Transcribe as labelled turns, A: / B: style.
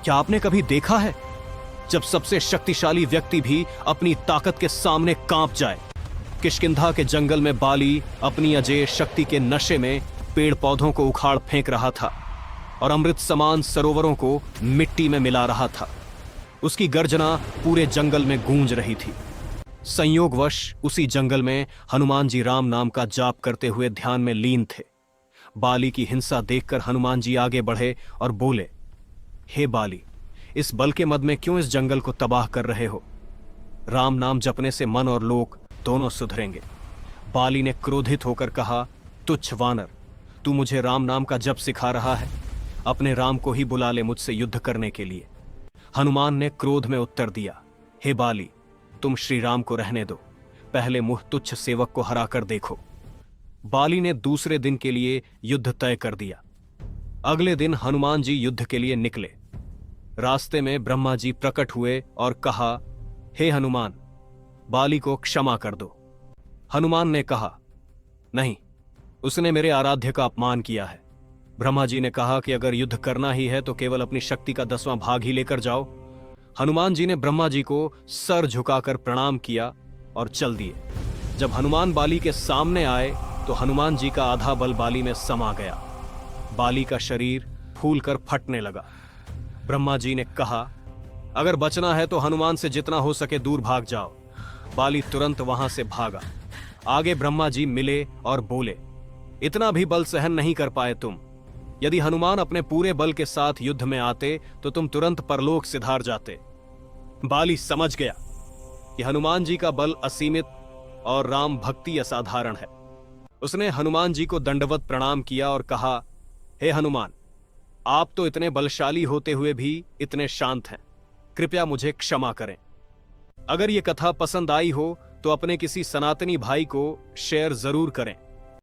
A: क्या आपने कभी देखा है जब सबसे शक्तिशाली व्यक्ति भी अपनी ताकत के सामने कांप जाए? किष्किंधा के जंगल में बाली अपनी अजेय शक्ति के नशे में पेड़ पौधों को उखाड़ फेंक रहा था और अमृत समान सरोवरों को मिट्टी में मिला रहा था। उसकी गर्जना पूरे जंगल में गूंज रही थी। संयोगवश उसी जंगल में हनुमान जी राम नाम का जाप करते हुए ध्यान में लीन थे। बाली की हिंसा देखकर हनुमान जी आगे बढ़े और बोले, हे बाली, इस बल के मद में क्यों इस जंगल को तबाह कर रहे हो? राम नाम जपने से मन और लोक दोनों सुधरेंगे। बाली ने क्रोधित होकर कहा, तुच्छ वानर, तू मुझे राम नाम का जप सिखा रहा है? अपने राम को ही बुला ले मुझसे युद्ध करने के लिए। हनुमान ने क्रोध में उत्तर दिया, हे बाली, तुम श्री राम को रहने दो, पहले मुह तुच्छ सेवक को हरा कर देखो। बाली ने दूसरे दिन के लिए युद्ध तय कर दिया। अगले दिन हनुमान जी युद्ध के लिए निकले। रास्ते में ब्रह्मा जी प्रकट हुए और कहा, हे हनुमान, बाली को क्षमा कर दो। हनुमान ने कहा, नहीं, उसने मेरे आराध्य का अपमान किया है। ब्रह्मा जी ने कहा कि अगर युद्ध करना ही है तो केवल अपनी शक्ति का 10वां भाग ही लेकर जाओ। हनुमान जी ने ब्रह्मा जी को सर झुकाकर प्रणाम किया और चल दिए। जब हनुमान बाली के सामने आए तो हनुमान जी का आधा बल बाली में समा गया। बाली का शरीर फूलकर फटने लगा। ब्रह्मा जी ने कहा, अगर बचना है तो हनुमान से जितना हो सके दूर भाग जाओ। बाली तुरंत वहां से भागा। आगे ब्रह्मा जी मिले और बोले, इतना भी बल सहन नहीं कर पाए तुम। यदि हनुमान अपने पूरे बल के साथ युद्ध में आते तो तुम तुरंत परलोक सिधार जाते। बाली समझ गया कि हनुमान जी का बल असीमित और राम भक्ति असाधारण है। उसने हनुमान जी को दंडवत प्रणाम किया और कहा, हे हनुमान, आप तो इतने बलशाली होते हुए भी इतने शांत हैं, कृपया मुझे क्षमा करें। अगर ये कथा पसंद आई हो तो अपने किसी सनातनी भाई को शेयर जरूर करें।